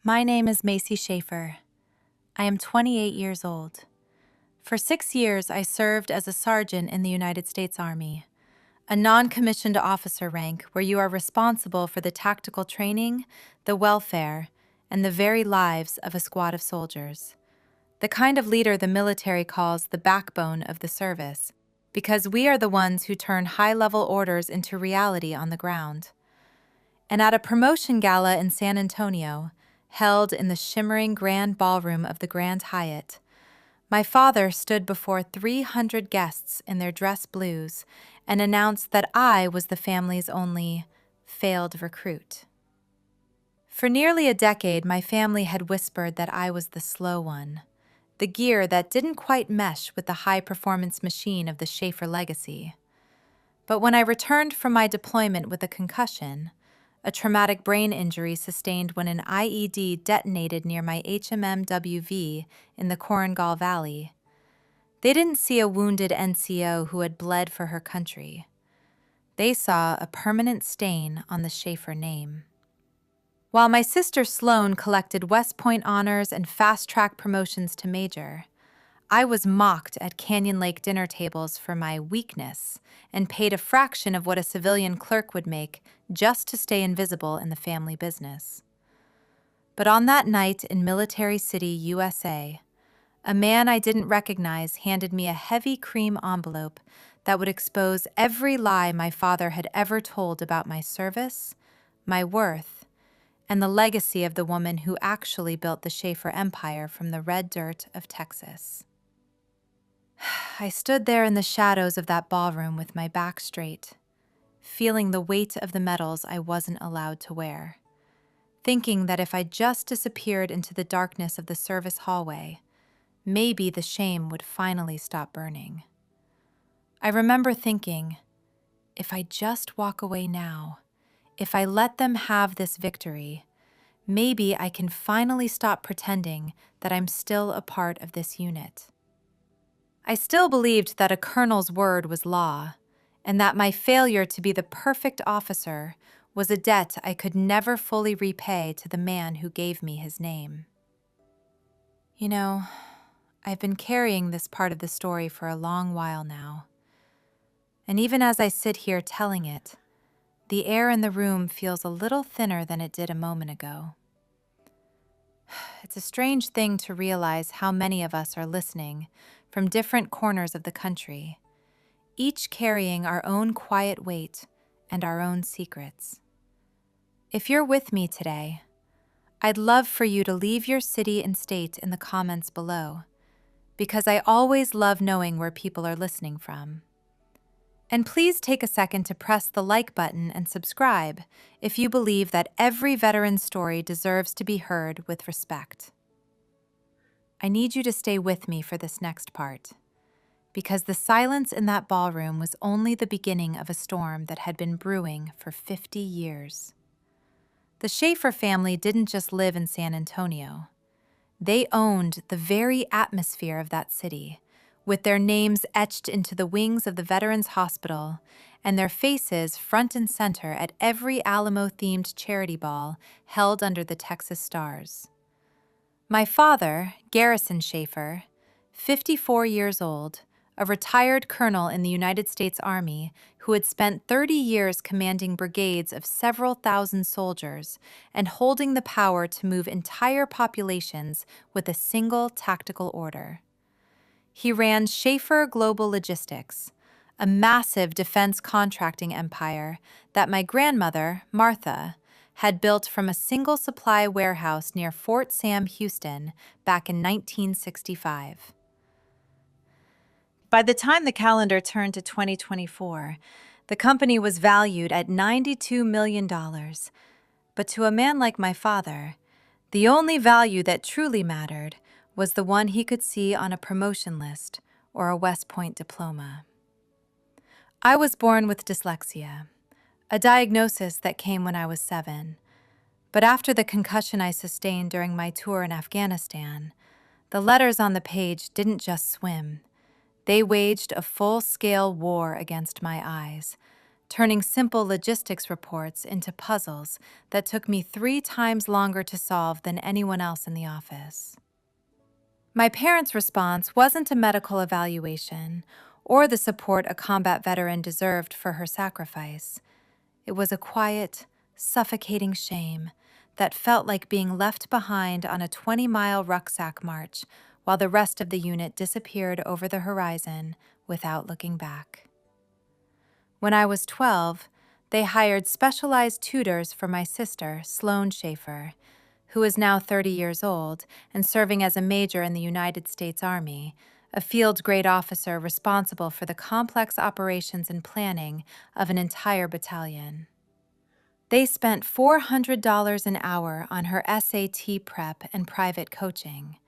My name is Macy Shaffer. I am 28 years old. For 6 years, I served as a sergeant in the United States Army, a non-commissioned officer rank where you are responsible for the tactical training, the welfare, and the very lives of a squad of soldiers. The kind of leader the military calls the backbone of the service, because we are the ones who turn high-level orders into reality on the ground. And at a promotion gala in San Antonio, held in the shimmering grand ballroom of the Grand Hyatt, my father stood before 300 guests in their dress blues and announced that I was the family's only failed recruit. For nearly a decade, my family had whispered that I was the slow one, the gear that didn't quite mesh with the high-performance machine of the Shaffer legacy. But when I returned from my deployment with a concussion, a traumatic brain injury sustained when an IED detonated near my HMMWV in the Korengal Valley, they didn't see a wounded NCO who had bled for her country. They saw a permanent stain on the Shaffer name. While my sister Sloane collected West Point honors and fast-track promotions to major, I was mocked at Canyon Lake dinner tables for my weakness and paid a fraction of what a civilian clerk would make just to stay invisible in the family business. But on that night in Military City, USA, a man I didn't recognize handed me a heavy cream envelope that would expose every lie my father had ever told about my service, my worth, and the legacy of the woman who actually built the Shaffer empire from the red dirt of Texas. I stood there in the shadows of that ballroom with my back straight, feeling the weight of the medals I wasn't allowed to wear, thinking that if I just disappeared into the darkness of the service hallway, maybe the shame would finally stop burning. I remember thinking, if I just walk away now, if I let them have this victory, maybe I can finally stop pretending that I'm still a part of this unit. I still believed that a colonel's word was law, and that my failure to be the perfect officer was a debt I could never fully repay to the man who gave me his name. You know, I've been carrying this part of the story for a long while now. And even as I sit here telling it, the air in the room feels a little thinner than it did a moment ago. It's a strange thing to realize how many of us are listening from different corners of the country, each carrying our own quiet weight and our own secrets. If you're with me today, I'd love for you to leave your city and state in the comments below, because I always love knowing where people are listening from. And please take a second to press the like button and subscribe if you believe that every veteran's story deserves to be heard with respect. I need you to stay with me for this next part, because the silence in that ballroom was only the beginning of a storm that had been brewing for 50 years. The Shaffer family didn't just live in San Antonio. They owned the very atmosphere of that city, with their names etched into the wings of the Veterans Hospital and their faces front and center at every Alamo-themed charity ball held under the Texas stars. My father, Garrison Shaffer, 54 years old, a retired colonel in the United States Army who had spent 30 years commanding brigades of several thousand soldiers and holding the power to move entire populations with a single tactical order. He ran Shaffer Global Logistics, a massive defense contracting empire that my grandmother, Martha, had built from a single supply warehouse near Fort Sam, Houston, back in 1965. By the time the calendar turned to 2024, the company was valued at $92 million. But to a man like my father, the only value that truly mattered was the one he could see on a promotion list or a West Point diploma. I was born with dyslexia, a diagnosis that came when I was 7. But after the concussion I sustained during my tour in Afghanistan, the letters on the page didn't just swim. They waged a full-scale war against my eyes, turning simple logistics reports into puzzles that took me 3 times longer to solve than anyone else in the office. My parents' response wasn't a medical evaluation or the support a combat veteran deserved for her sacrifice. It was a quiet, suffocating shame that felt like being left behind on a 20-mile rucksack march while the rest of the unit disappeared over the horizon without looking back. When I was 12, they hired specialized tutors for my sister, Sloane Shaffer, who is now 30 years old and serving as a major in the United States Army, a field-grade officer responsible for the complex operations and planning of an entire battalion. They spent $400 an hour on her SAT prep and private coaching.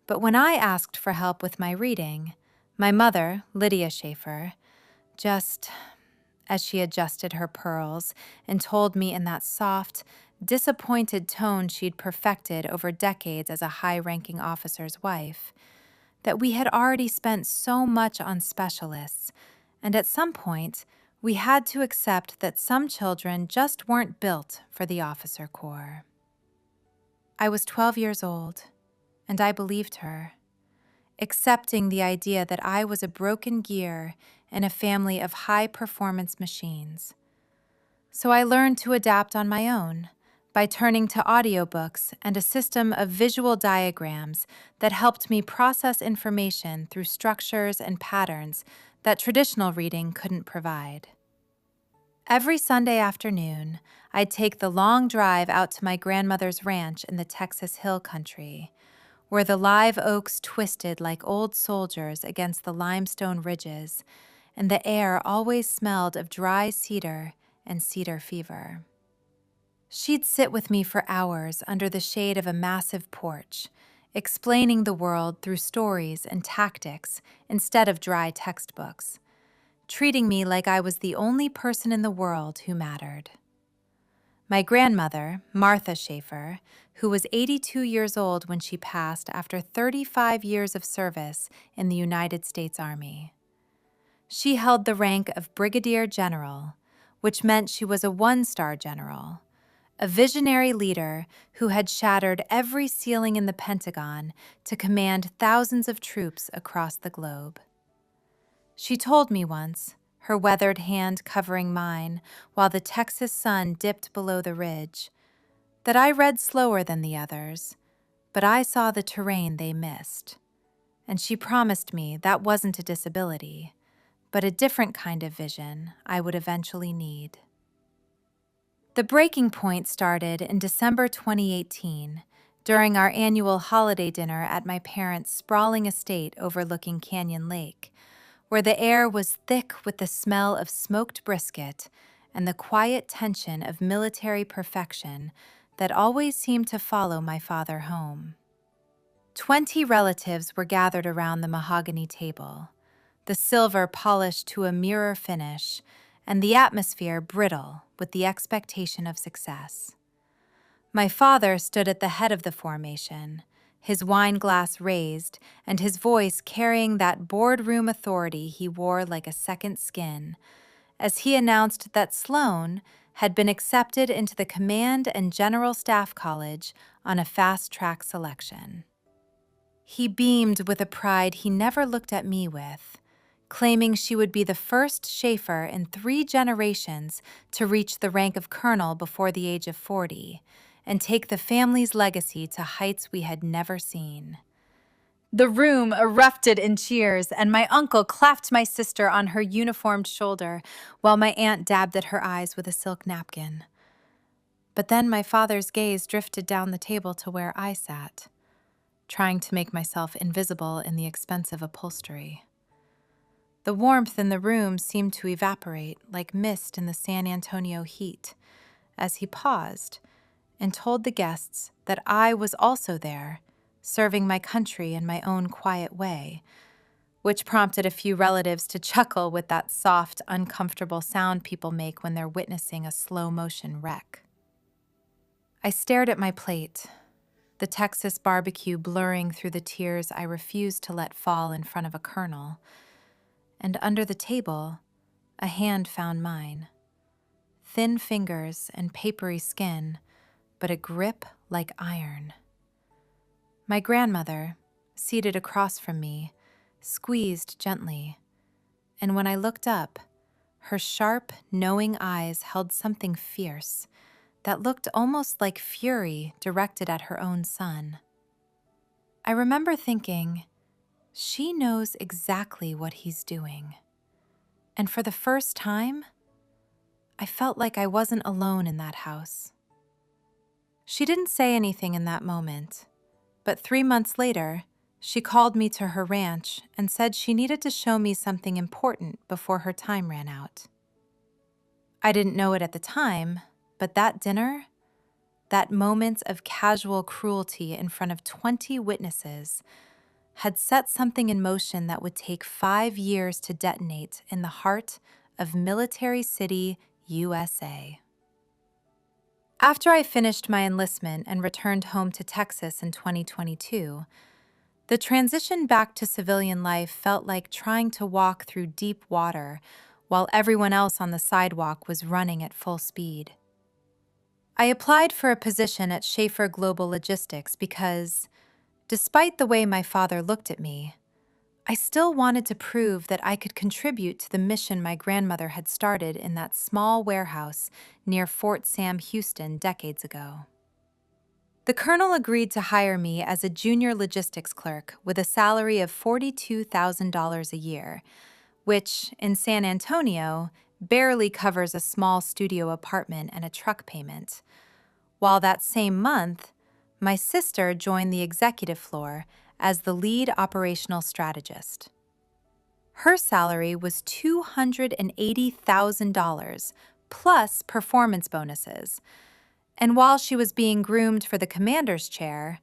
But when I asked for help with my reading, my mother, Lydia Shaffer, just, as she adjusted her pearls and told me in that soft, disappointed tone she'd perfected over decades as a high-ranking officer's wife, that we had already spent so much on specialists, and at some point, we had to accept that some children just weren't built for the officer corps. I was 12 years old, and I believed her, accepting the idea that I was a broken gear in a family of high-performance machines. So I learned to adapt on my own by turning to audiobooks and a system of visual diagrams that helped me process information through structures and patterns that traditional reading couldn't provide. Every Sunday afternoon, I'd take the long drive out to my grandmother's ranch in the Texas Hill Country, where the live oaks twisted like old soldiers against the limestone ridges, and the air always smelled of dry cedar and cedar fever. She'd sit with me for hours under the shade of a massive porch, explaining the world through stories and tactics instead of dry textbooks, treating me like I was the only person in the world who mattered. My grandmother, Martha Shaffer, who was 82 years old when she passed after 35 years of service in the United States Army. She held the rank of Brigadier General, which meant she was a one-star general, a visionary leader who had shattered every ceiling in the Pentagon to command thousands of troops across the globe. She told me once, her weathered hand covering mine while the Texas sun dipped below the ridge, that I read slower than the others, but I saw the terrain they missed. And she promised me that wasn't a disability, but a different kind of vision I would eventually need. The breaking point started in December 2018, during our annual holiday dinner at my parents' sprawling estate overlooking Canyon Lake, where the air was thick with the smell of smoked brisket and the quiet tension of military perfection that always seemed to follow my father home. 20 relatives were gathered around the mahogany table, the silver polished to a mirror finish, and the atmosphere brittle with the expectation of success. My father stood at the head of the formation, his wine glass raised and his voice carrying that boardroom authority he wore like a second skin, as he announced that Sloane had been accepted into the Command and General Staff College on a fast-track selection. He beamed with a pride he never looked at me with, claiming she would be the first Shaffer in 3 generations to reach the rank of colonel before the age of 40 and take the family's legacy to heights we had never seen. The room erupted in cheers, and my uncle clapped my sister on her uniformed shoulder while my aunt dabbed at her eyes with a silk napkin. But then my father's gaze drifted down the table to where I sat, trying to make myself invisible in the expensive upholstery. The warmth in the room seemed to evaporate like mist in the San Antonio heat as he paused and told the guests that I was also there, serving my country in my own quiet way, which prompted a few relatives to chuckle with that soft, uncomfortable sound people make when they're witnessing a slow-motion wreck. I stared at my plate, the Texas barbecue blurring through the tears I refused to let fall in front of a colonel, and under the table, a hand found mine. thin fingers and papery skin, but a grip like iron. My grandmother, seated across from me, squeezed gently, and when I looked up, her sharp, knowing eyes held something fierce that looked almost like fury directed at her own son. I remember thinking, she knows exactly what he's doing. And for the first time, I felt like I wasn't alone in that house. She didn't say anything in that moment, but 3 months later, she called me to her ranch and said she needed to show me something important before her time ran out. I didn't know it at the time, but that dinner, that moment of casual cruelty in front of 20 witnesses, had set something in motion that would take 5 years to detonate in the heart of Military City, USA. After I finished my enlistment and returned home to Texas in 2022, the transition back to civilian life felt like trying to walk through deep water while everyone else on the sidewalk was running at full speed. I applied for a position at Shaffer Global Logistics because, despite the way my father looked at me, I still wanted to prove that I could contribute to the mission my grandmother had started in that small warehouse near Fort Sam Houston decades ago. The colonel agreed to hire me as a junior logistics clerk with a salary of $42,000 a year, which, in San Antonio, barely covers a small studio apartment and a truck payment. While that same month, my sister joined the executive floor as the lead operational strategist. Her salary was $280,000 plus performance bonuses, and while she was being groomed for the commander's chair,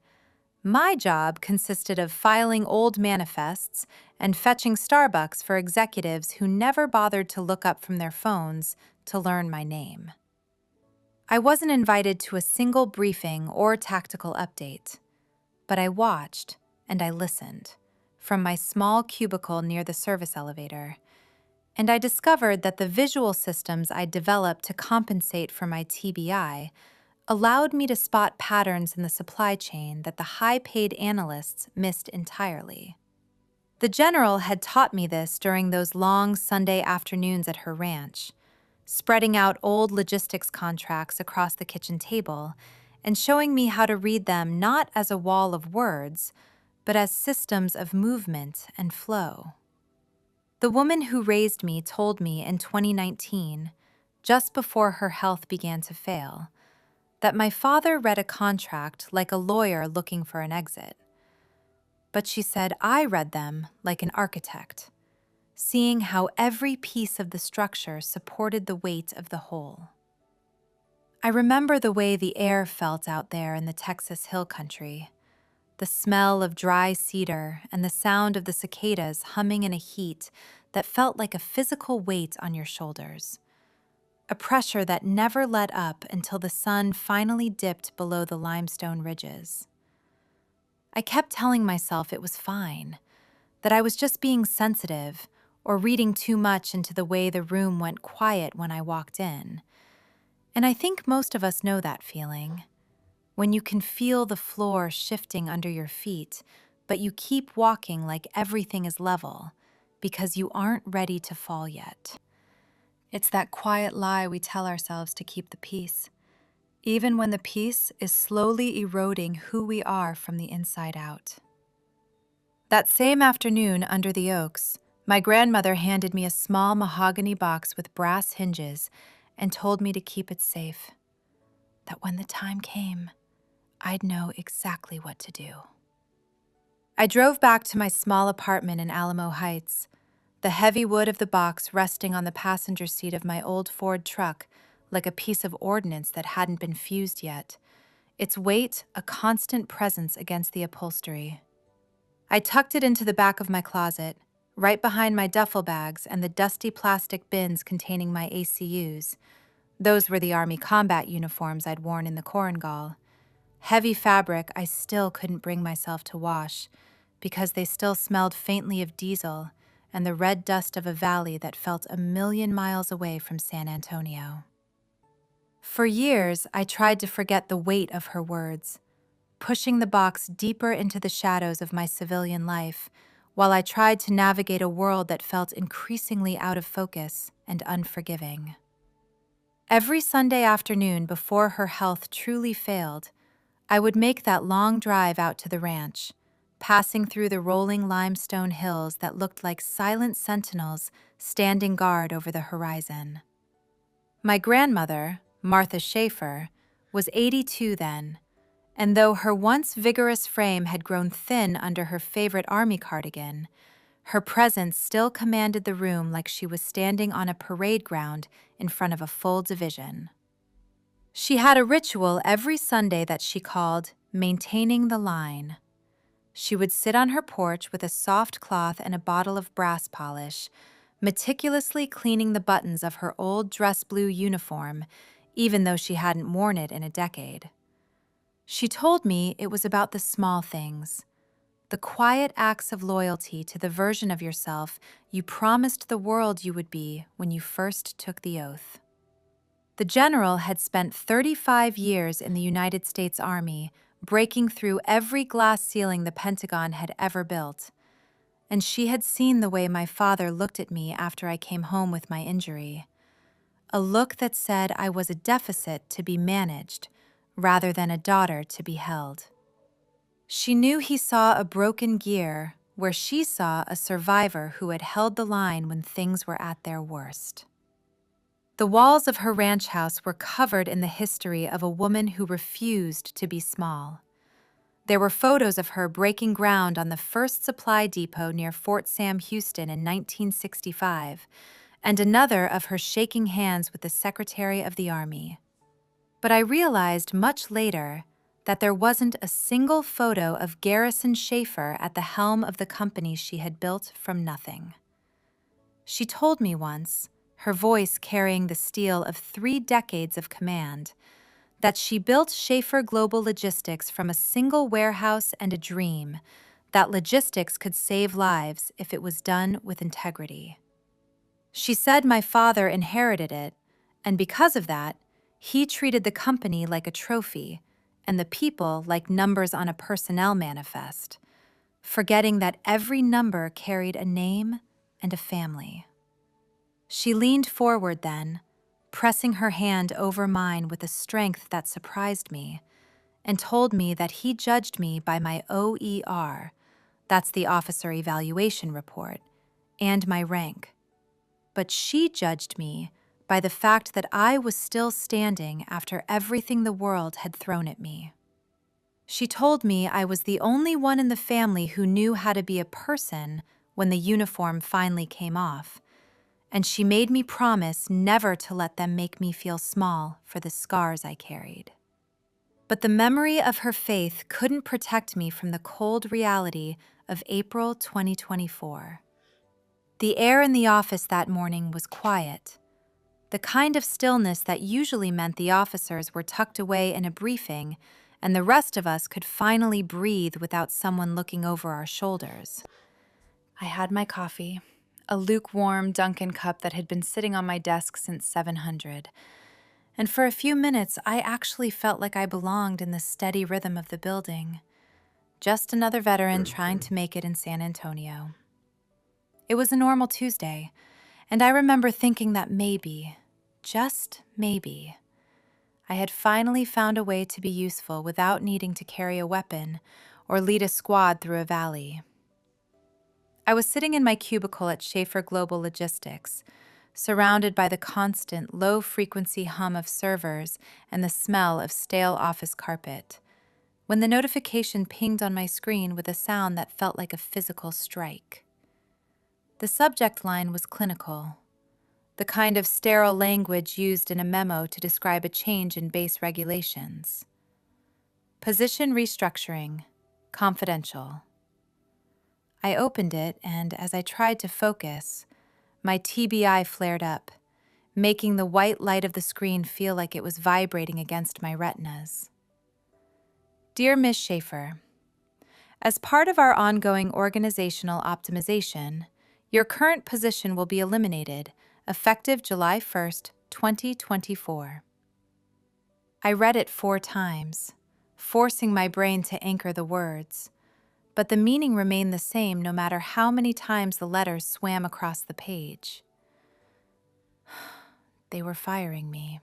my job consisted of filing old manifests and fetching Starbucks for executives who never bothered to look up from their phones to learn my name. I wasn't invited to a single briefing or tactical update, but I watched and I listened from my small cubicle near the service elevator, and I discovered that the visual systems I'd developed to compensate for my TBI allowed me to spot patterns in the supply chain that the high-paid analysts missed entirely. The general had taught me this during those long Sunday afternoons at her ranch, spreading out old logistics contracts across the kitchen table and showing me how to read them not as a wall of words, but as systems of movement and flow. The woman who raised me told me in 2019, just before her health began to fail, that my father read a contract like a lawyer looking for an exit. But she said I read them like an architect, seeing how every piece of the structure supported the weight of the whole. I remember the way the air felt out there in the Texas hill country, the smell of dry cedar and the sound of the cicadas humming in a heat that felt like a physical weight on your shoulders. A pressure that never let up until the sun finally dipped below the limestone ridges. I kept telling myself it was fine, that I was just being sensitive or reading too much into the way the room went quiet when I walked in. And I think most of us know that feeling, when you can feel the floor shifting under your feet, but you keep walking like everything is level because you aren't ready to fall yet. It's that quiet lie we tell ourselves to keep the peace, even when the peace is slowly eroding who we are from the inside out. That same afternoon under the oaks, my grandmother handed me a small mahogany box with brass hinges and told me to keep it safe, that when the time came, I'd know exactly what to do. I drove back to my small apartment in Alamo Heights, the heavy wood of the box resting on the passenger seat of my old Ford truck like a piece of ordnance that hadn't been fused yet, its weight a constant presence against the upholstery. I tucked it into the back of my closet, right behind my duffel bags and the dusty plastic bins containing my ACUs. Those were the Army combat uniforms I'd worn in the Korengal. Heavy fabric I still couldn't bring myself to wash because they still smelled faintly of diesel and the red dust of a valley that felt 1,000,000 miles away from San Antonio. For years, I tried to forget the weight of her words, pushing the box deeper into the shadows of my civilian life, while I tried to navigate a world that felt increasingly out of focus and unforgiving. Every Sunday afternoon before her health truly failed, I would make that long drive out to the ranch, passing through the rolling limestone hills that looked like silent sentinels standing guard over the horizon. My grandmother, Martha Shaffer, was 82 then, and though her once vigorous frame had grown thin under her favorite army cardigan, her presence still commanded the room like she was standing on a parade ground in front of a full division. She had a ritual every Sunday that she called maintaining the line. She would sit on her porch with a soft cloth and a bottle of brass polish, meticulously cleaning the buttons of her old dress blue uniform, even though she hadn't worn it in a decade. She told me it was about the small things, the quiet acts of loyalty to the version of yourself you promised the world you would be when you first took the oath. The general had spent 35 years in the United States Army, breaking through every glass ceiling the Pentagon had ever built, and she had seen the way my father looked at me after I came home with my injury. A look that said I was a deficit to be managed, rather than a daughter to be held. She knew he saw a broken gear where she saw a survivor who had held the line when things were at their worst. The walls of her ranch house were covered in the history of a woman who refused to be small. There were photos of her breaking ground on the first supply depot near Fort Sam Houston in 1965, and another of her shaking hands with the Secretary of the Army. But I realized much later that there wasn't a single photo of Garrison Shaffer at the helm of the company she had built from nothing. She told me once, her voice carrying the steel of 3 decades of command, that she built Shaffer Global Logistics from a single warehouse and a dream that logistics could save lives if it was done with integrity. She said my father inherited it, and because of that, he treated the company like a trophy and the people like numbers on a personnel manifest, forgetting that every number carried a name and a family. She leaned forward then, pressing her hand over mine with a strength that surprised me, and told me that he judged me by my OER, that's the Officer Evaluation Report, and my rank. But she judged me by the fact that I was still standing after everything the world had thrown at me. She told me I was the only one in the family who knew how to be a person when the uniform finally came off, and she made me promise never to let them make me feel small for the scars I carried. But the memory of her faith couldn't protect me from the cold reality of April 2024. The air in the office that morning was quiet, the kind of stillness that usually meant the officers were tucked away in a briefing and the rest of us could finally breathe without someone looking over our shoulders. I had my coffee, a lukewarm Dunkin' cup that had been sitting on my desk since 700, and for a few minutes I actually felt like I belonged in the steady rhythm of the building, just another veteran trying to make it in San Antonio. It was a normal Tuesday, and I remember thinking that maybe, just maybe, I had finally found a way to be useful without needing to carry a weapon or lead a squad through a valley. I was sitting in my cubicle at Shaffer Global Logistics, surrounded by the constant low-frequency hum of servers and the smell of stale office carpet, when the notification pinged on my screen with a sound that felt like a physical strike. The subject line was clinical, the kind of sterile language used in a memo to describe a change in base regulations. Position restructuring, confidential. I opened it, and as I tried to focus, my TBI flared up, making the white light of the screen feel like it was vibrating against my retinas. Dear Ms. Shaffer, as part of our ongoing organizational optimization, your current position will be eliminated, effective July 1st, 2024. I read it 4 times, forcing my brain to anchor the words, but the meaning remained the same no matter how many times the letters swam across the page. They were firing me.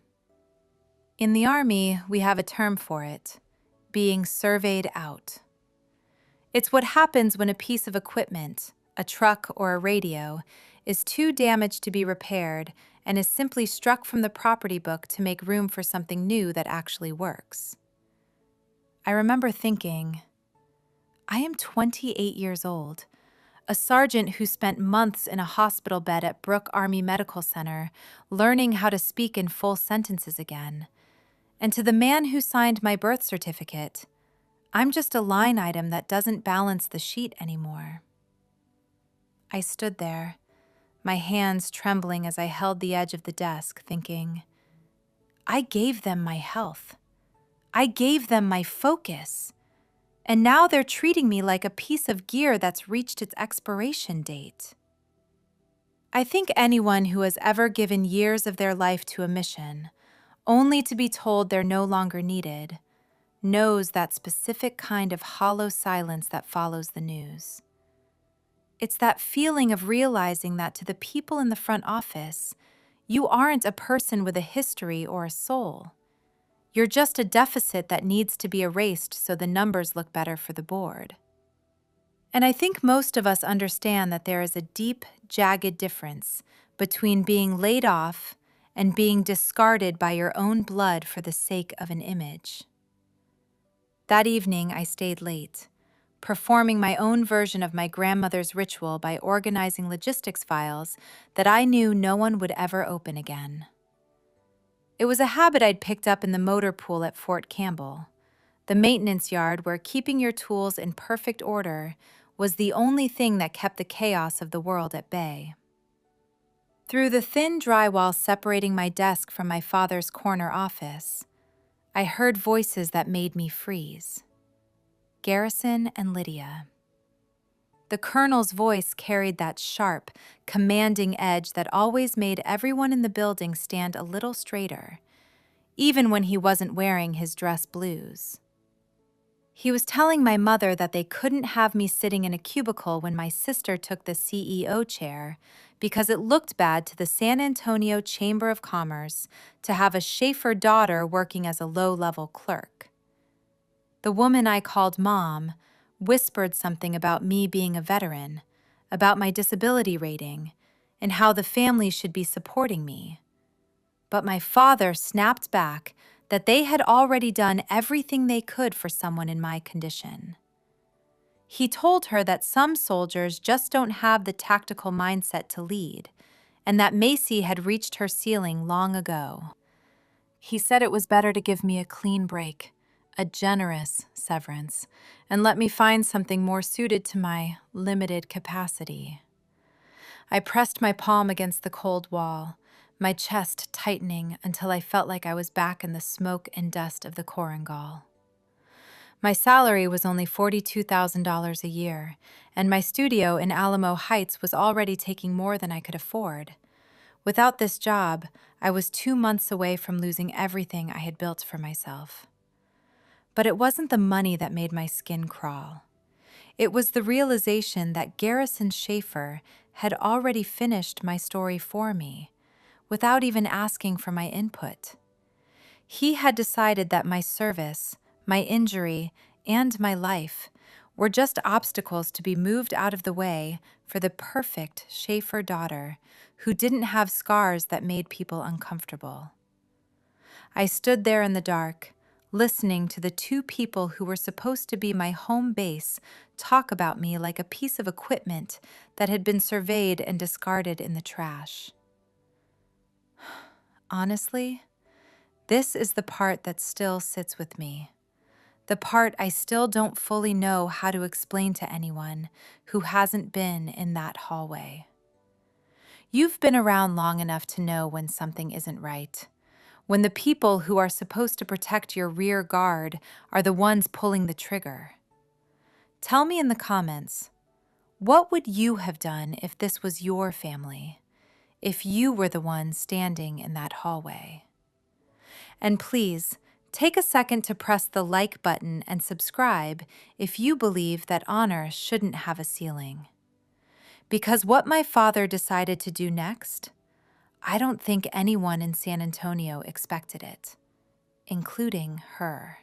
In the Army, we have a term for it: being surveyed out. It's what happens when a piece of equipment, a truck or a radio, is too damaged to be repaired and is simply struck from the property book to make room for something new that actually works. I remember thinking, I am 28 years old, a sergeant who spent months in a hospital bed at Brooke Army Medical Center learning how to speak in full sentences again. And to the man who signed my birth certificate, I'm just a line item that doesn't balance the sheet anymore. I stood there, my hands trembling as I held the edge of the desk, thinking, I gave them my health. I gave them my focus. And now they're treating me like a piece of gear that's reached its expiration date. I think anyone who has ever given years of their life to a mission, only to be told they're no longer needed, knows that specific kind of hollow silence that follows the news. It's that feeling of realizing that to the people in the front office, you aren't a person with a history or a soul. You're just a deficit that needs to be erased so the numbers look better for the board. And I think most of us understand that there is a deep, jagged difference between being laid off and being discarded by your own blood for the sake of an image. That evening, I stayed late, performing my own version of my grandmother's ritual by organizing logistics files that I knew no one would ever open again. It was a habit I'd picked up in the motor pool at Fort Campbell, the maintenance yard where keeping your tools in perfect order was the only thing that kept the chaos of the world at bay. Through the thin drywall separating my desk from my father's corner office, I heard voices that made me freeze. Garrison and Lydia. The colonel's voice carried that sharp, commanding edge that always made everyone in the building stand a little straighter, even when he wasn't wearing his dress blues. He was telling my mother that they couldn't have me sitting in a cubicle when my sister took the CEO chair because it looked bad to the San Antonio Chamber of Commerce to have a Shaffer daughter working as a low-level clerk. The woman I called Mom whispered something about me being a veteran, about my disability rating, and how the family should be supporting me. But my father snapped back that they had already done everything they could for someone in my condition. He told her that some soldiers just don't have the tactical mindset to lead, and that Macy had reached her ceiling long ago. He said it was better to give me a clean break, a generous severance, and let me find something more suited to my limited capacity. I pressed my palm against the cold wall, my chest tightening until I felt like I was back in the smoke and dust of the Korengal. My salary was only $42,000 a year, and my studio in Alamo Heights was already taking more than I could afford. Without this job, I was 2 months away from losing everything I had built for myself. But it wasn't the money that made my skin crawl. It was the realization that Garrison Shaffer had already finished my story for me, without even asking for my input. He had decided that my service, my injury, and my life were just obstacles to be moved out of the way for the perfect Shaffer daughter who didn't have scars that made people uncomfortable. I stood there in the dark, listening to the 2 people who were supposed to be my home base talk about me like a piece of equipment that had been surveyed and discarded in the trash. Honestly, this is the part that still sits with me. The part I still don't fully know how to explain to anyone who hasn't been in that hallway. You've been around long enough to know when something isn't right, when the people who are supposed to protect your rear guard are the ones pulling the trigger. Tell me in the comments, what would you have done if this was your family, if you were the one standing in that hallway? And please, Take a second to press the like button and subscribe if you believe that honor shouldn't have a ceiling. Because what my father decided to do next, I don't think anyone in San Antonio expected it, including her.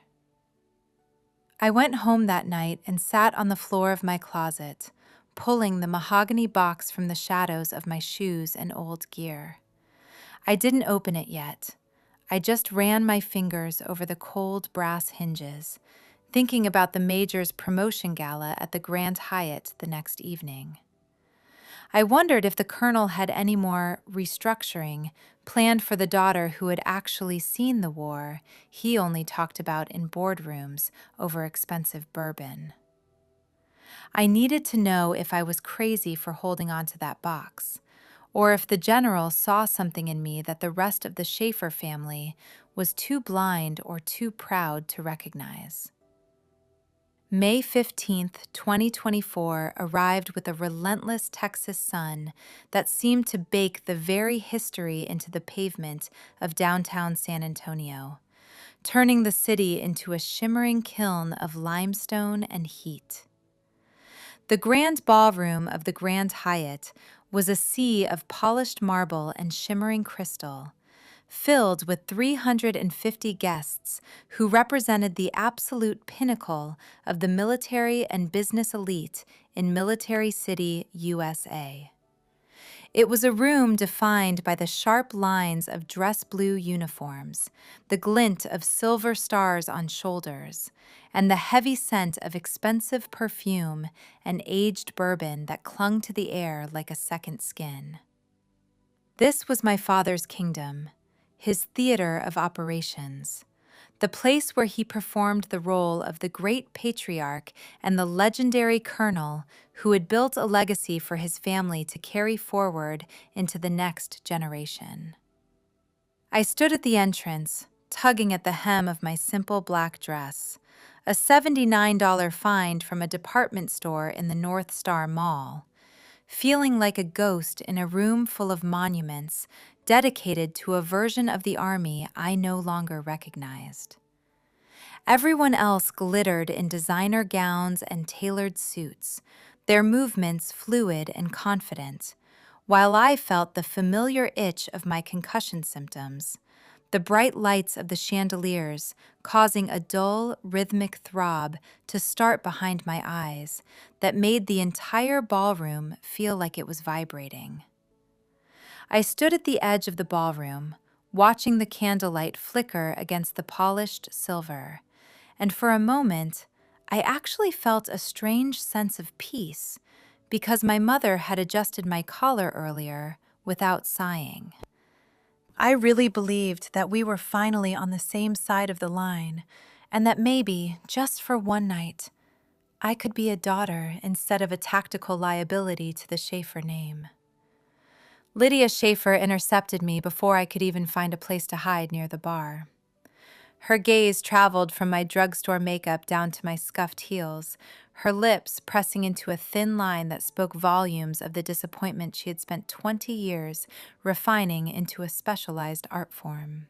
I went home that night and sat on the floor of my closet, pulling the mahogany box from the shadows of my shoes and old gear. I didn't open it yet. I just ran my fingers over the cold brass hinges, thinking about the Major's promotion gala at the Grand Hyatt the next evening. I wondered if the Colonel had any more restructuring planned for the daughter who had actually seen the war he only talked about in boardrooms over expensive bourbon. I needed to know if I was crazy for holding on to that box, or if the General saw something in me that the rest of the Shaffer family was too blind or too proud to recognize. May 15th, 2024 arrived with a relentless Texas sun that seemed to bake the very history into the pavement of downtown San Antonio, turning the city into a shimmering kiln of limestone and heat. The grand ballroom of the Grand Hyatt was a sea of polished marble and shimmering crystal, filled with 350 guests who represented the absolute pinnacle of the military and business elite in Military City, USA. It was a room defined by the sharp lines of dress blue uniforms, the glint of silver stars on shoulders, and the heavy scent of expensive perfume and aged bourbon that clung to the air like a second skin. This was my father's kingdom, his theater of operations, the place where he performed the role of the great patriarch and the legendary colonel who had built a legacy for his family to carry forward into the next generation. I stood at the entrance, tugging at the hem of my simple black dress, a $79 find from a department store in the North Star Mall, feeling like a ghost in a room full of monuments dedicated to a version of the Army I no longer recognized. Everyone else glittered in designer gowns and tailored suits, their movements fluid and confident, while I felt the familiar itch of my concussion symptoms, the bright lights of the chandeliers causing a dull, rhythmic throb to start behind my eyes that made the entire ballroom feel like it was vibrating. I stood at the edge of the ballroom, watching the candlelight flicker against the polished silver, and for a moment, I actually felt a strange sense of peace because my mother had adjusted my collar earlier without sighing. I really believed that we were finally on the same side of the line, and that maybe, just for one night, I could be a daughter instead of a tactical liability to the Shaffer name. Lydia Shaffer intercepted me before I could even find a place to hide near the bar. Her gaze traveled from my drugstore makeup down to my scuffed heels, her lips pressing into a thin line that spoke volumes of the disappointment she had spent 20 years refining into a specialized art form.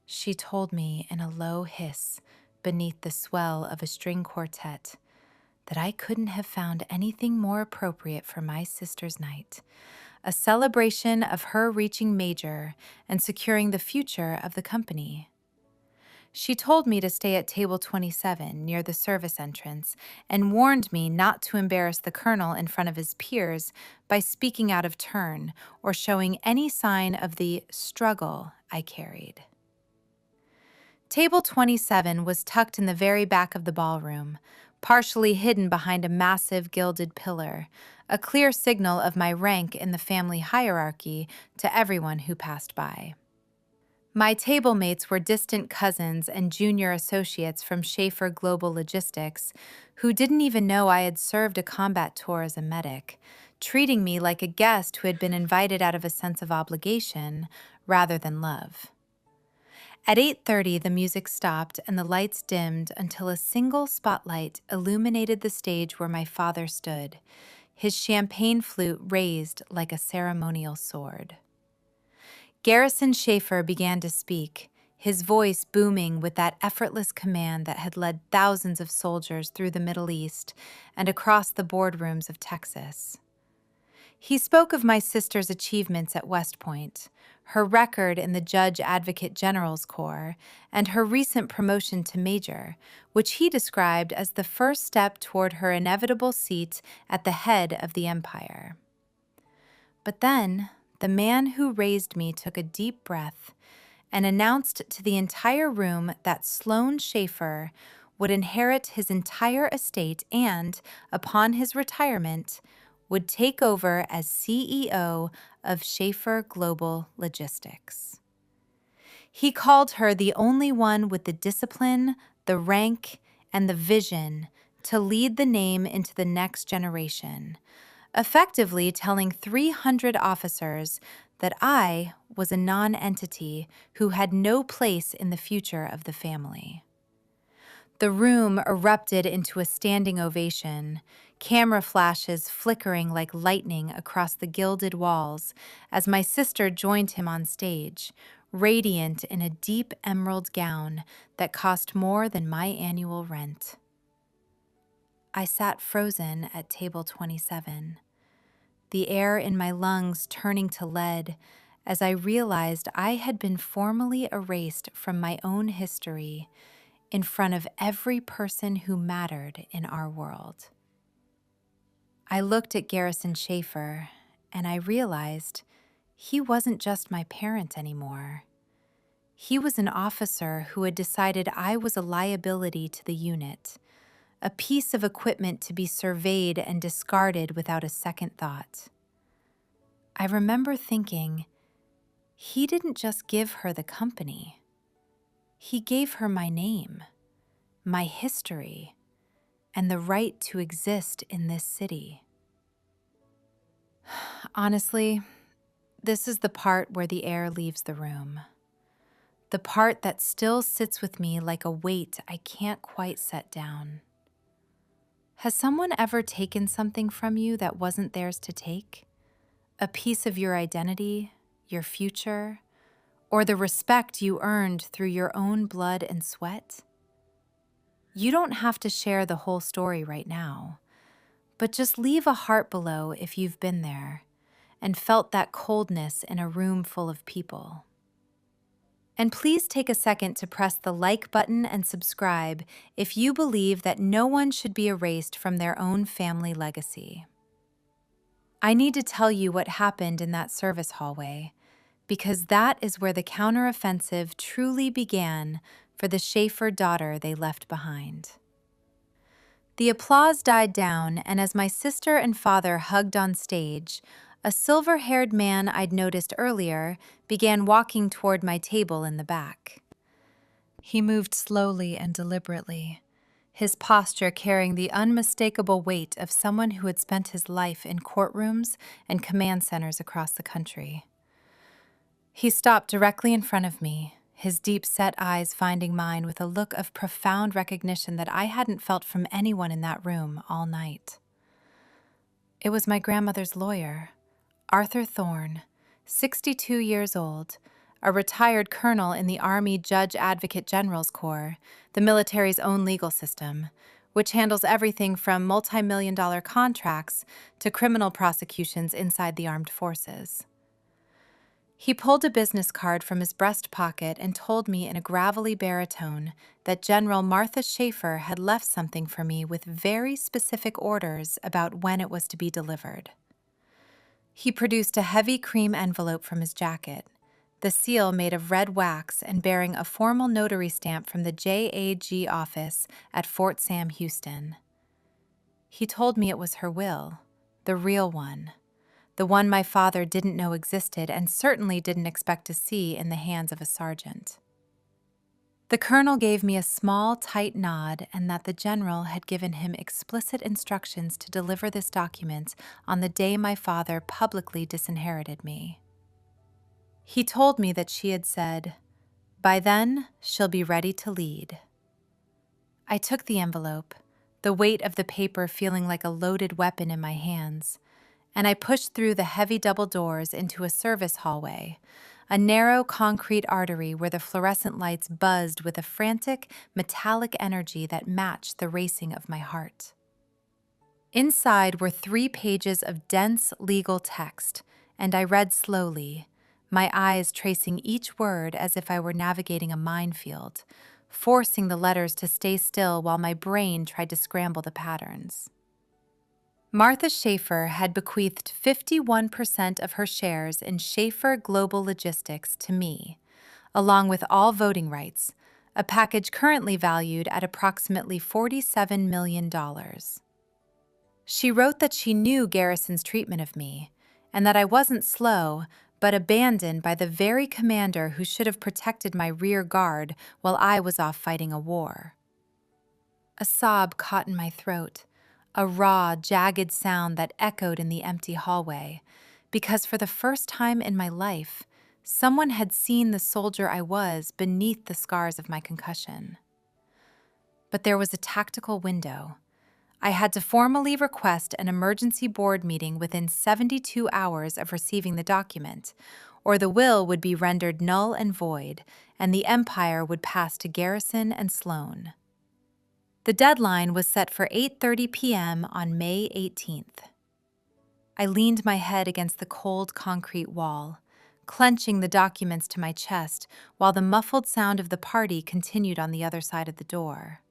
She told me in a low hiss beneath the swell of a string quartet that I couldn't have found anything more appropriate for my sister's night, a celebration of her reaching major and securing the future of the company. She told me to stay at table 27 near the service entrance and warned me not to embarrass the colonel in front of his peers by speaking out of turn or showing any sign of the struggle I carried. Table 27 was tucked in the very back of the ballroom, partially hidden behind a massive gilded pillar, a clear signal of my rank in the family hierarchy to everyone who passed by. My table mates were distant cousins and junior associates from Shaffer Global Logistics who didn't even know I had served a combat tour as a medic, treating me like a guest who had been invited out of a sense of obligation rather than love. At 8:30, the music stopped and the lights dimmed until a single spotlight illuminated the stage where my father stood, his champagne flute raised like a ceremonial sword. Garrison Shaffer began to speak, his voice booming with that effortless command that had led thousands of soldiers through the Middle East and across the boardrooms of Texas. He spoke of my sister's achievements at West Point, her record in the Judge Advocate General's Corps, and her recent promotion to major, which he described as the first step toward her inevitable seat at the head of the empire. But then, the man who raised me took a deep breath and announced to the entire room that Sloan Shaffer would inherit his entire estate and, upon his retirement, would take over as CEO of Shaffer Global Logistics. He called her the only one with the discipline, the rank, and the vision to lead the name into the next generation, effectively telling 300 officers that I was a non-entity who had no place in the future of the family. The room erupted into a standing ovation, camera flashes flickering like lightning across the gilded walls as my sister joined him on stage, radiant in a deep emerald gown that cost more than my annual rent. I sat frozen at table 27, the air in my lungs turning to lead as I realized I had been formally erased from my own history in front of every person who mattered in our world. I looked at Garrison Shaffer, and I realized he wasn't just my parent anymore. He was an officer who had decided I was a liability to the unit, a piece of equipment to be surveyed and discarded without a second thought. I remember thinking, he didn't just give her the company. He gave her my name, my history, and the right to exist in this city. Honestly, this is the part where the air leaves the room. The part that still sits with me like a weight I can't quite set down. Has someone ever taken something from you that wasn't theirs to take? A piece of your identity, your future, or the respect you earned through your own blood and sweat? You don't have to share the whole story right now, but just leave a heart below if you've been there and felt that coldness in a room full of people. And please take a second to press the like button and subscribe if you believe that no one should be erased from their own family legacy. I need to tell you what happened in that service hallway, because that is where the counteroffensive truly began for the Shaffer daughter they left behind. The applause died down, and as my sister and father hugged on stage, a silver-haired man I'd noticed earlier began walking toward my table in the back. He moved slowly and deliberately, his posture carrying the unmistakable weight of someone who had spent his life in courtrooms and command centers across the country. He stopped directly in front of me, his deep-set eyes finding mine with a look of profound recognition that I hadn't felt from anyone in that room all night. It was my grandmother's lawyer, Arthur Thorne, 62 years old, a retired colonel in the Army Judge Advocate General's Corps, the military's own legal system, which handles everything from multi-million-dollar contracts to criminal prosecutions inside the armed forces. He pulled a business card from his breast pocket and told me in a gravelly baritone that General Martha Shaffer had left something for me with very specific orders about when it was to be delivered. He produced a heavy cream envelope from his jacket, the seal made of red wax and bearing a formal notary stamp from the JAG office at Fort Sam Houston. He told me it was her will, the real one, the one my father didn't know existed and certainly didn't expect to see in the hands of a sergeant. The colonel gave me a small, tight nod and that the general had given him explicit instructions to deliver this document on the day my father publicly disinherited me. He told me that she had said, "By then, she'll be ready to lead." I took the envelope, the weight of the paper feeling like a loaded weapon in my hands, and I pushed through the heavy double doors into a service hallway, a narrow concrete artery where the fluorescent lights buzzed with a frantic, metallic energy that matched the racing of my heart. Inside were 3 pages of dense legal text, and I read slowly, my eyes tracing each word as if I were navigating a minefield, forcing the letters to stay still while my brain tried to scramble the patterns. Martha Shaffer had bequeathed 51% of her shares in Shaffer Global Logistics to me, along with all voting rights, a package currently valued at approximately $47 million. She wrote that she knew Garrison's treatment of me, and that I wasn't slow, but abandoned by the very commander who should have protected my rear guard while I was off fighting a war. A sob caught in my throat, a raw, jagged sound that echoed in the empty hallway, because for the first time in my life, someone had seen the soldier I was beneath the scars of my concussion. But there was a tactical window. I had to formally request an emergency board meeting within 72 hours of receiving the document, or the will would be rendered null and void, and the Empire would pass to Garrison and Sloan. The deadline was set for 8:30 p.m. on May 18th. I leaned my head against the cold concrete wall, clenching the documents to my chest while the muffled sound of the party continued on the other side of the door.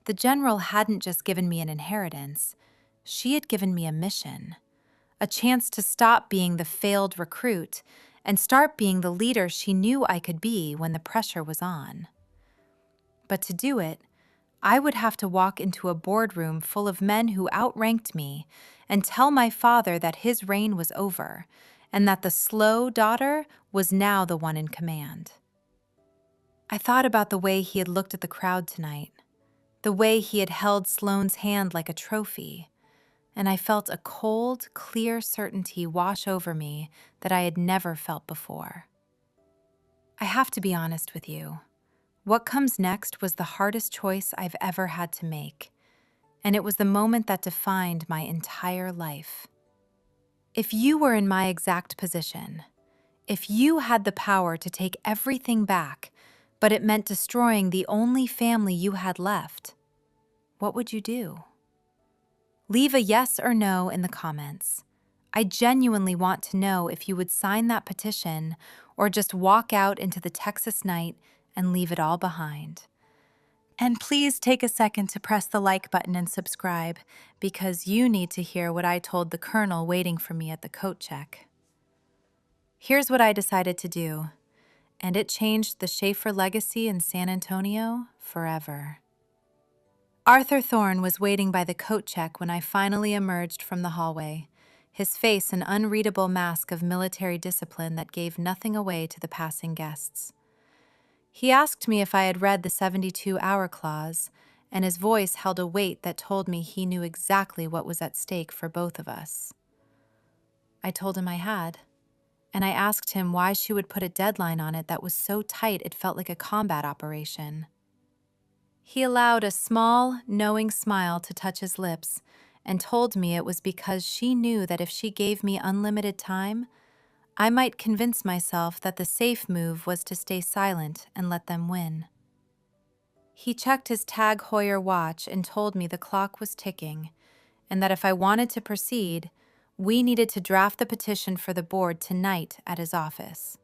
The general hadn't just given me an inheritance, she had given me a mission, a chance to stop being the failed recruit and start being the leader she knew I could be when the pressure was on. But to do it, I would have to walk into a boardroom full of men who outranked me and tell my father that his reign was over and that the slow daughter was now the one in command. I thought about the way he had looked at the crowd tonight, the way he had held Sloane's hand like a trophy, and I felt a cold, clear certainty wash over me that I had never felt before. I have to be honest with you. What comes next was the hardest choice I've ever had to make, and it was the moment that defined my entire life. If you were in my exact position, if you had the power to take everything back, but it meant destroying the only family you had left, what would you do? Leave a yes or no in the comments. I genuinely want to know if you would sign that petition or just walk out into the Texas night and leave it all behind. And please take a second to press the like button and subscribe, because you need to hear what I told the colonel waiting for me at the coat check. Here's what I decided to do, and it changed the Shaffer legacy in San Antonio forever. Arthur Thorne was waiting by the coat check when I finally emerged from the hallway, his face an unreadable mask of military discipline that gave nothing away to the passing guests. He asked me if I had read the 72-hour clause, and his voice held a weight that told me he knew exactly what was at stake for both of us. I told him I had, and I asked him why she would put a deadline on it that was so tight it felt like a combat operation. He allowed a small, knowing smile to touch his lips and told me it was because she knew that if she gave me unlimited time, I might convince myself that the safe move was to stay silent and let them win. He checked his Tag Heuer watch and told me the clock was ticking, and that if I wanted to proceed, we needed to draft the petition for the board tonight at his office.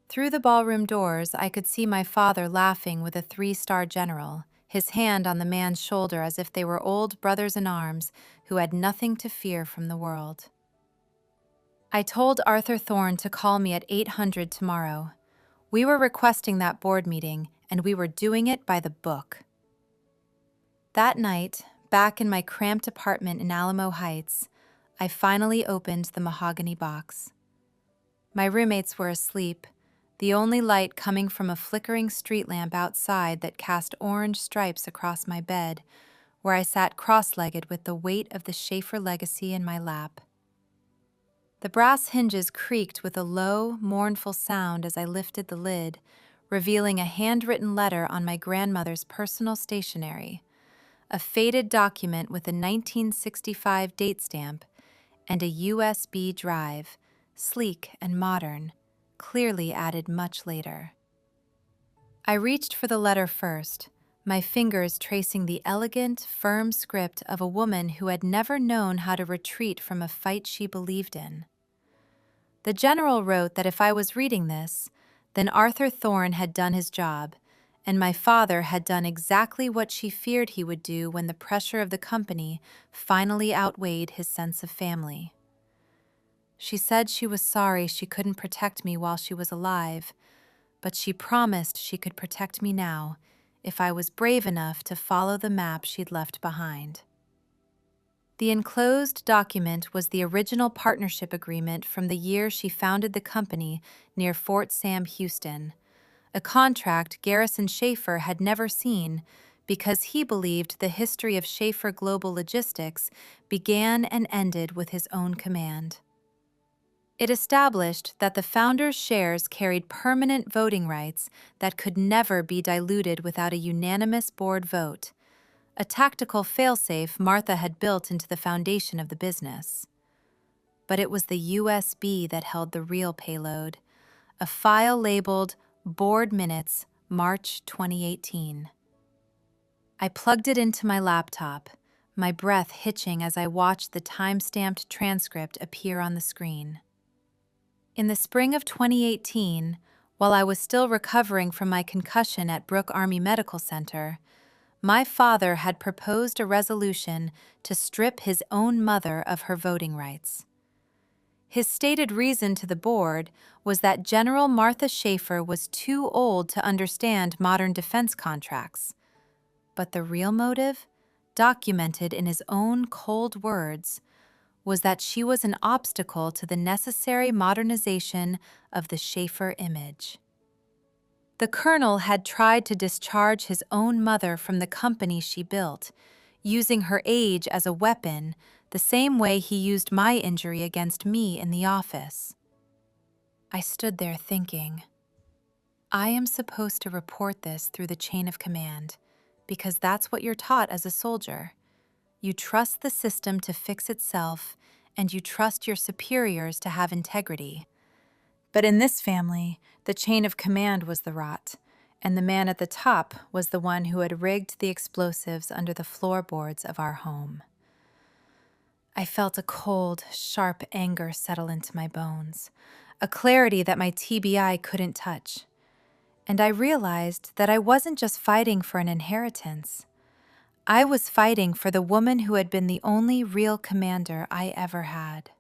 Through the ballroom doors, I could see my father laughing with a 3-star general, his hand on the man's shoulder as if they were old brothers-in-arms who had nothing to fear from the world. I told Arthur Thorne to call me at 800 tomorrow. We were requesting that board meeting, and we were doing it by the book. That night, back in my cramped apartment in Alamo Heights, I finally opened the mahogany box. My roommates were asleep, the only light coming from a flickering street lamp outside that cast orange stripes across my bed, where I sat cross-legged with the weight of the Shaffer legacy in my lap. The brass hinges creaked with a low, mournful sound as I lifted the lid, revealing a handwritten letter on my grandmother's personal stationery, a faded document with a 1965 date stamp, and a USB drive, sleek and modern, clearly added much later. I reached for the letter first, my fingers tracing the elegant, firm script of a woman who had never known how to retreat from a fight she believed in. The general wrote that if I was reading this, then Arthur Thorne had done his job, and my father had done exactly what she feared he would do when the pressure of the company finally outweighed his sense of family. She said she was sorry she couldn't protect me while she was alive, but she promised she could protect me now if I was brave enough to follow the map she'd left behind. The enclosed document was the original partnership agreement from the year she founded the company near Fort Sam Houston, a contract Garrison Shaffer had never seen because he believed the history of Shaffer Global Logistics began and ended with his own command. It established that the founder's shares carried permanent voting rights that could never be diluted without a unanimous board vote, a tactical failsafe Martha had built into the foundation of the business. But it was the USB that held the real payload, a file labeled Board Minutes, March 2018. I plugged it into my laptop, my breath hitching as I watched the time-stamped transcript appear on the screen. In the spring of 2018, while I was still recovering from my concussion at Brooke Army Medical Center, my father had proposed a resolution to strip his own mother of her voting rights. His stated reason to the board was that General Martha Shaffer was too old to understand modern defense contracts. But the real motive, documented in his own cold words, was that she was an obstacle to the necessary modernization of the Shaffer image. The colonel had tried to discharge his own mother from the company she built, using her age as a weapon the same way he used my injury against me in the office. I stood there thinking, I am supposed to report this through the chain of command, because that's what you're taught as a soldier. You trust the system to fix itself, and you trust your superiors to have integrity. But in this family, the chain of command was the rot, and the man at the top was the one who had rigged the explosives under the floorboards of our home. I felt a cold, sharp anger settle into my bones, a clarity that my TBI couldn't touch. And I realized that I wasn't just fighting for an inheritance. I was fighting for the woman who had been the only real commander I ever had.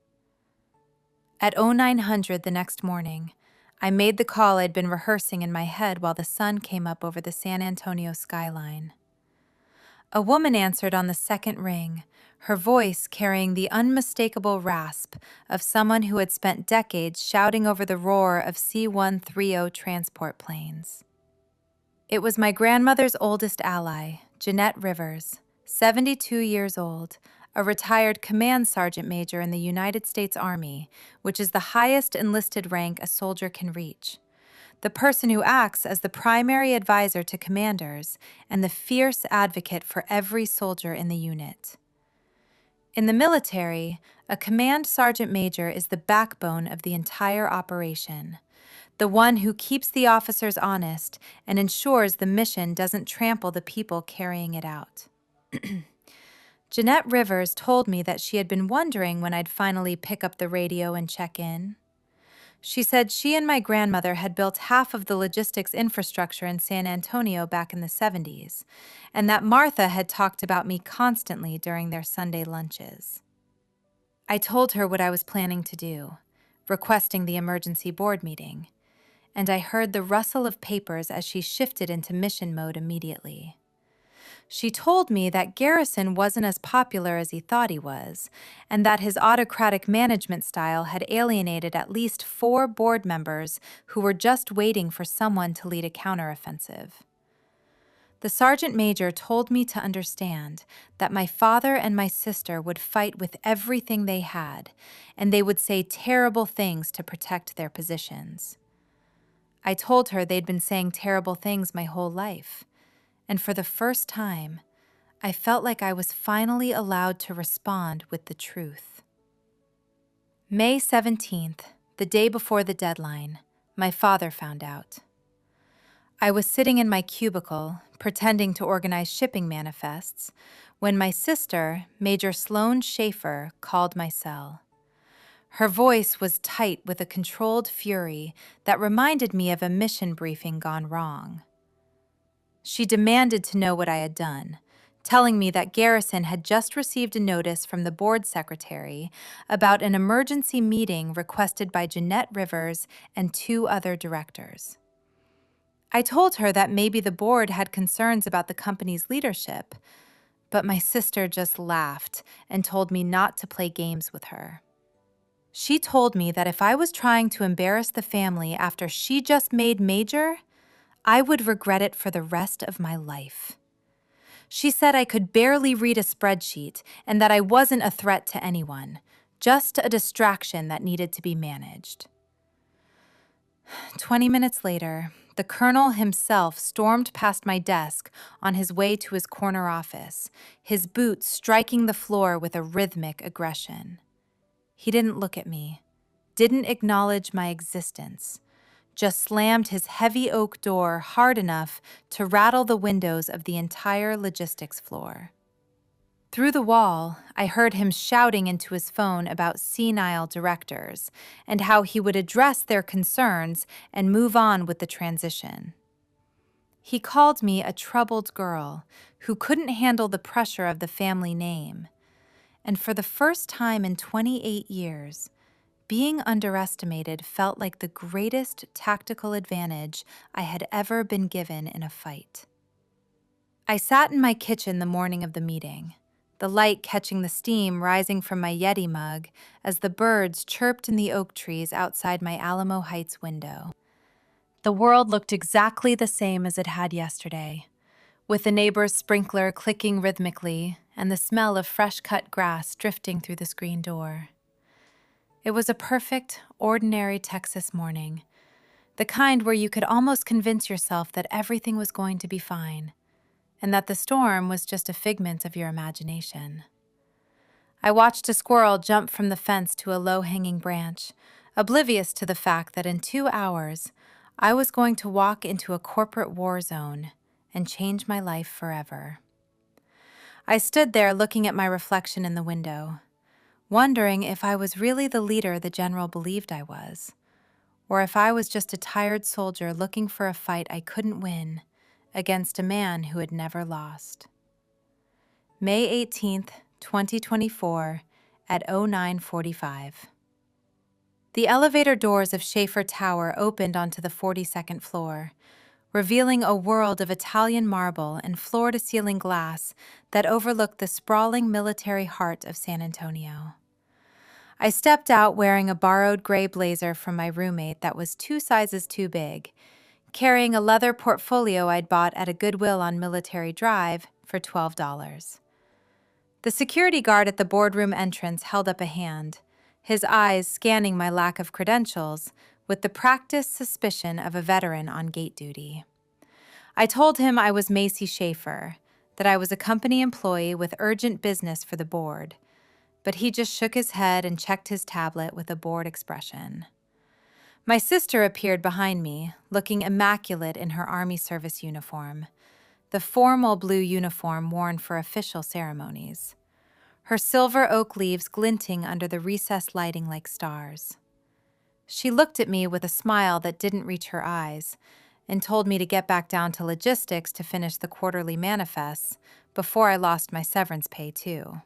At 0900 the next morning, I made the call I'd been rehearsing in my head while the sun came up over the San Antonio skyline. A woman answered on the second ring, her voice carrying the unmistakable rasp of someone who had spent decades shouting over the roar of C-130 transport planes. It was my grandmother's oldest ally, Jeanette Rivers, 72 years old, a retired command sergeant major in the United States Army, which is the highest enlisted rank a soldier can reach. The person who acts as the primary advisor to commanders and the fierce advocate for every soldier in the unit. In the military, a command sergeant major is the backbone of the entire operation, the one who keeps the officers honest and ensures the mission doesn't trample the people carrying it out. Jeanette Rivers told me that she had been wondering when I'd finally pick up the radio and check in. She said she and my grandmother had built half of the logistics infrastructure in San Antonio back in the 70s, and that Martha had talked about me constantly during their Sunday lunches. I told her what I was planning to do, requesting the emergency board meeting, and I heard the rustle of papers as she shifted into mission mode immediately. She told me that Garrison wasn't as popular as he thought he was, and that his autocratic management style had alienated at least 4 board members who were just waiting for someone to lead a counteroffensive. The sergeant major told me to understand that my father and my sister would fight with everything they had, and they would say terrible things to protect their positions. I told her they'd been saying terrible things my whole life, and for the first time, I felt like I was finally allowed to respond with the truth. May 17th, the day before the deadline, my father found out. I was sitting in my cubicle, pretending to organize shipping manifests, when my sister, Major Sloane Shaffer, called my cell. Her voice was tight with a controlled fury that reminded me of a mission briefing gone wrong. She demanded to know what I had done, telling me that Garrison had just received a notice from the board secretary about an emergency meeting requested by Jeanette Rivers and 2 other directors. I told her that maybe the board had concerns about the company's leadership, but my sister just laughed and told me not to play games with her. She told me that if I was trying to embarrass the family after she just made major, I would regret it for the rest of my life. She said I could barely read a spreadsheet and that I wasn't a threat to anyone, just a distraction that needed to be managed. 20 minutes later, the colonel himself stormed past my desk on his way to his corner office, his boots striking the floor with a rhythmic aggression. He didn't look at me, didn't acknowledge my existence, just slammed his heavy oak door hard enough to rattle the windows of the entire logistics floor. Through the wall, I heard him shouting into his phone about senile directors and how he would address their concerns and move on with the transition. He called me a troubled girl who couldn't handle the pressure of the family name. And for the first time in 28 years, being underestimated felt like the greatest tactical advantage I had ever been given in a fight. I sat in my kitchen the morning of the meeting, the light catching the steam rising from my Yeti mug as the birds chirped in the oak trees outside my Alamo Heights window. The world looked exactly the same as it had yesterday, with the neighbor's sprinkler clicking rhythmically and the smell of fresh-cut grass drifting through the screen door. It was a perfect, ordinary Texas morning, the kind where you could almost convince yourself that everything was going to be fine, and that the storm was just a figment of your imagination. I watched a squirrel jump from the fence to a low-hanging branch, oblivious to the fact that in 2 hours, I was going to walk into a corporate war zone and change my life forever. I stood there looking at my reflection in the window, wondering if I was really the leader the general believed I was, or if I was just a tired soldier looking for a fight I couldn't win against a man who had never lost. May 18th, 2024, at 09:45. The elevator doors of Shaffer Tower opened onto the 42nd floor, revealing a world of Italian marble and floor-to-ceiling glass that overlooked the sprawling military heart of San Antonio. I stepped out wearing a borrowed gray blazer from my roommate that was 2 sizes too big, carrying a leather portfolio I'd bought at a Goodwill on Military Drive for $12. The security guard at the boardroom entrance held up a hand, his eyes scanning my lack of credentials with the practiced suspicion of a veteran on gate duty. I told him I was Macy Shaffer, that I was a company employee with urgent business for the board, but he just shook his head and checked his tablet with a bored expression. My sister appeared behind me, looking immaculate in her Army service uniform, the formal blue uniform worn for official ceremonies, her silver oak leaves glinting under the recessed lighting like stars. She looked at me with a smile that didn't reach her eyes and told me to get back down to logistics to finish the quarterly manifests before I lost my severance pay, too.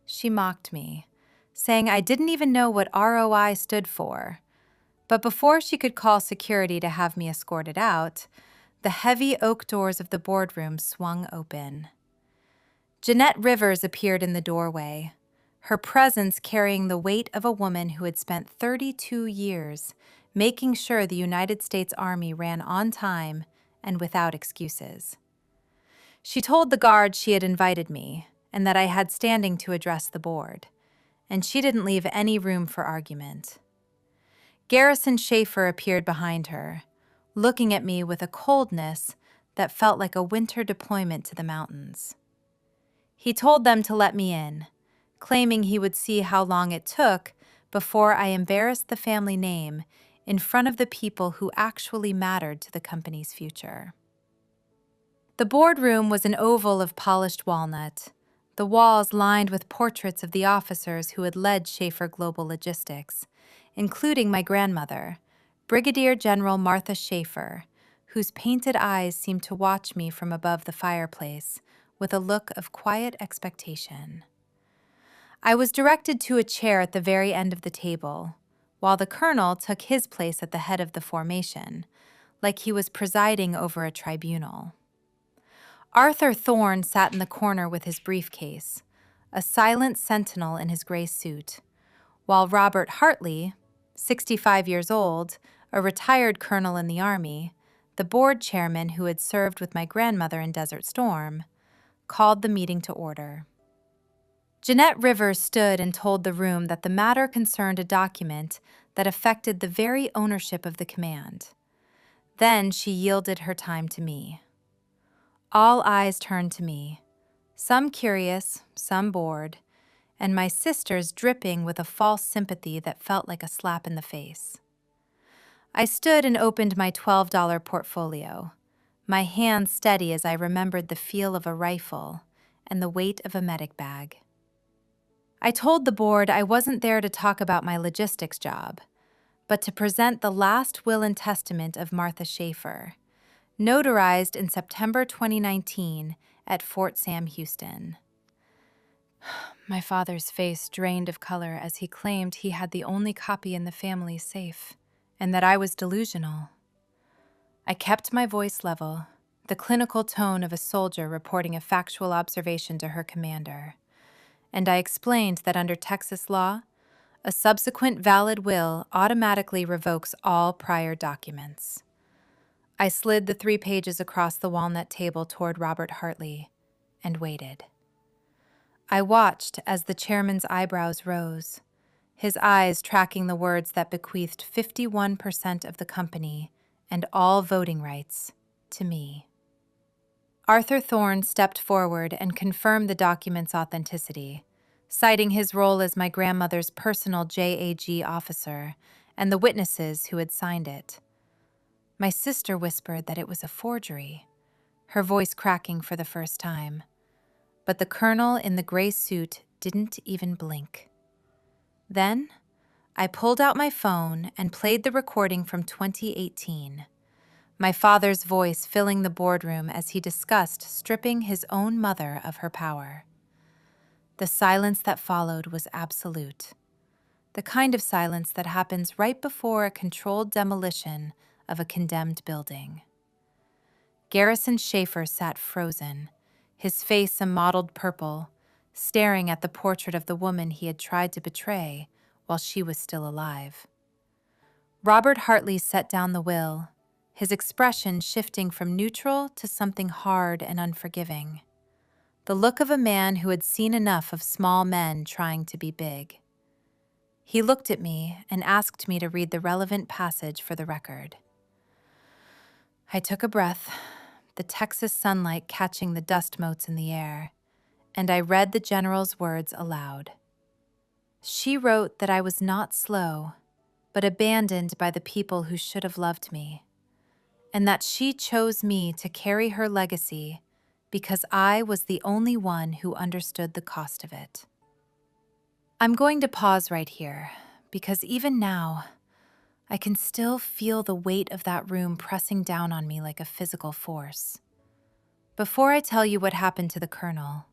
She mocked me, saying I didn't even know what ROI stood for. But before she could call security to have me escorted out, the heavy oak doors of the boardroom swung open. Jeanette Rivers appeared in the doorway, her presence carrying the weight of a woman who had spent 32 years making sure the United States Army ran on time and without excuses. She told the guard she had invited me and that I had standing to address the board, and she didn't leave any room for argument. Garrison Shaffer appeared behind her, looking at me with a coldness that felt like a winter deployment to the mountains. He told them to let me in, claiming he would see how long it took before I embarrassed the family name in front of the people who actually mattered to the company's future. The boardroom was an oval of polished walnut, the walls lined with portraits of the officers who had led Shaffer Global Logistics, including my grandmother, Brigadier General Martha Shaffer, whose painted eyes seemed to watch me from above the fireplace with a look of quiet expectation. I was directed to a chair at the very end of the table, while the colonel took his place at the head of the formation, like he was presiding over a tribunal. Arthur Thorne sat in the corner with his briefcase, a silent sentinel in his gray suit, while Robert Hartley, 65 years old, a retired colonel in the Army, the board chairman who had served with my grandmother in Desert Storm, called the meeting to order. Jeanette Rivers stood and told the room that the matter concerned a document that affected the very ownership of the command. Then she yielded her time to me. All eyes turned to me, some curious, some bored, and my sisters dripping with a false sympathy that felt like a slap in the face. I stood and opened my $12 portfolio, my hands steady as I remembered the feel of a rifle and the weight of a medic bag. I told the board I wasn't there to talk about my logistics job, but to present the last will and testament of Martha Shaffer, notarized in September 2019 at Fort Sam Houston. My father's face drained of color as he claimed he had the only copy in the family safe, and that I was delusional. I kept my voice level, the clinical tone of a soldier reporting a factual observation to her commander, and I explained that under Texas law, a subsequent valid will automatically revokes all prior documents. I slid the 3 pages across the walnut table toward Robert Hartley and waited. I watched as the chairman's eyebrows rose, his eyes tracking the words that bequeathed 51% of the company and all voting rights to me. Arthur Thorne stepped forward and confirmed the document's authenticity, citing his role as my grandmother's personal JAG officer and the witnesses who had signed it. My sister whispered that it was a forgery, her voice cracking for the first time. But the colonel in the gray suit didn't even blink. Then, I pulled out my phone and played the recording from 2018, my father's voice filling the boardroom as he discussed stripping his own mother of her power. The silence that followed was absolute, the kind of silence that happens right before a controlled demolition of a condemned building. Garrison Shaffer sat frozen, his face a mottled purple, staring at the portrait of the woman he had tried to betray while she was still alive. Robert Hartley set down the will, his expression shifting from neutral to something hard and unforgiving. The look of a man who had seen enough of small men trying to be big. He looked at me and asked me to read the relevant passage for the record. I took a breath, the Texas sunlight catching the dust motes in the air, and I read the general's words aloud. She wrote that I was not slow, but abandoned by the people who should have loved me, and that she chose me to carry her legacy because I was the only one who understood the cost of it. I'm going to pause right here, because even now, I can still feel the weight of that room pressing down on me like a physical force. Before I tell you what happened to the colonel,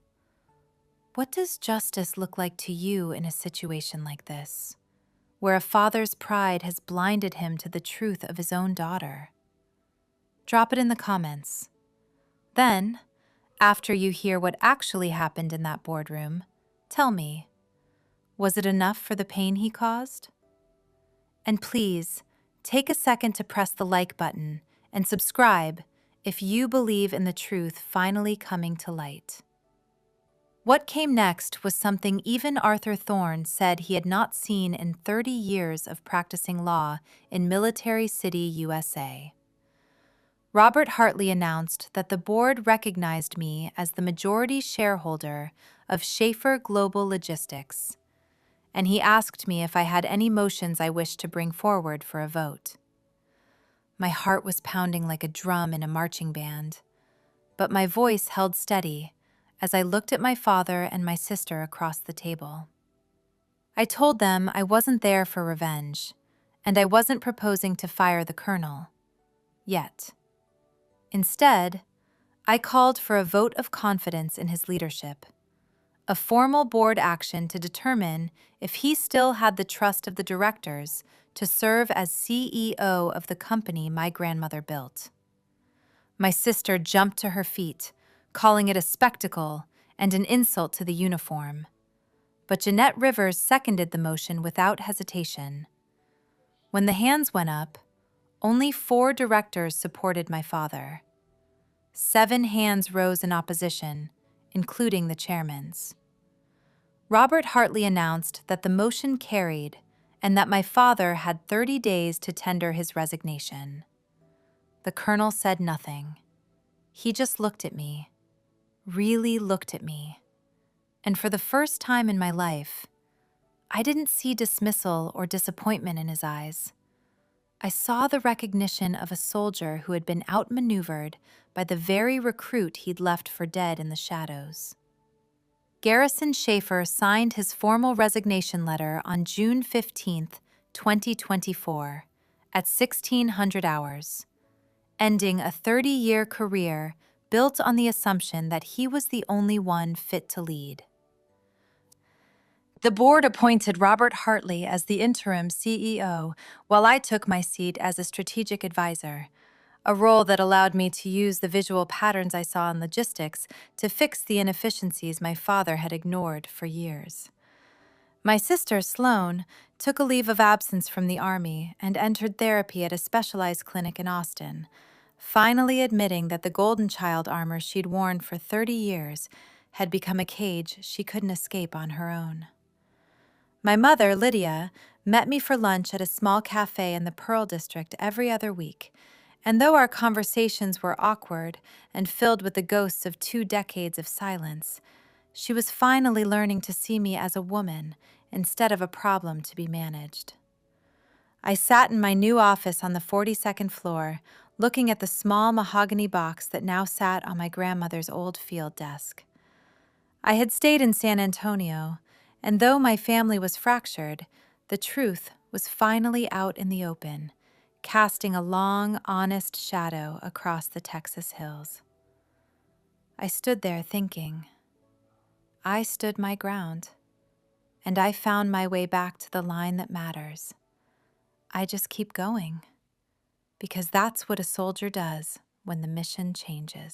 what does justice look like to you in a situation like this, where a father's pride has blinded him to the truth of his own daughter? Drop it in the comments. Then, after you hear what actually happened in that boardroom, tell me, was it enough for the pain he caused? And please, take a second to press the like button and subscribe if you believe in the truth finally coming to light. What came next was something even Arthur Thorne said he had not seen in 30 years of practicing law in Military City, USA. Robert Hartley announced that the board recognized me as the majority shareholder of Shaffer Global Logistics, and he asked me if I had any motions I wished to bring forward for a vote. My heart was pounding like a drum in a marching band, but my voice held steady as I looked at my father and my sister across the table. I told them I wasn't there for revenge, and I wasn't proposing to fire the colonel. Yet. Instead, I called for a vote of confidence in his leadership, a formal board action to determine if he still had the trust of the directors to serve as CEO of the company my grandmother built. My sister jumped to her feet, calling it a spectacle and an insult to the uniform. But Jeanette Rivers seconded the motion without hesitation. When the hands went up, only 4 directors supported my father. 7 hands rose in opposition, including the chairman's. Robert Hartley announced that the motion carried and that my father had 30 days to tender his resignation. The colonel said nothing. He just looked at me, really looked at me. And for the first time in my life, I didn't see dismissal or disappointment in his eyes. I saw the recognition of a soldier who had been outmaneuvered by the very recruit he'd left for dead in the shadows. Garrison Shaffer signed his formal resignation letter on June 15, 2024, at 1600 hours, ending a 30-year career built on the assumption that he was the only one fit to lead. The board appointed Robert Hartley as the interim CEO, while I took my seat as a strategic advisor, a role that allowed me to use the visual patterns I saw in logistics to fix the inefficiencies my father had ignored for years. My sister, Sloane, took a leave of absence from the Army and entered therapy at a specialized clinic in Austin, finally admitting that the Golden Child armor she'd worn for 30 years had become a cage she couldn't escape on her own. My mother, Lydia, met me for lunch at a small cafe in the Pearl District every other week, and though our conversations were awkward and filled with the ghosts of 2 decades of silence, she was finally learning to see me as a woman instead of a problem to be managed. I sat in my new office on the 42nd floor, looking at the small mahogany box that now sat on my grandmother's old field desk. I had stayed in San Antonio, and though my family was fractured, the truth was finally out in the open, casting a long, honest shadow across the Texas hills. I stood there thinking. I stood my ground, and I found my way back to the line that matters. I just keep going, because that's what a soldier does when the mission changes.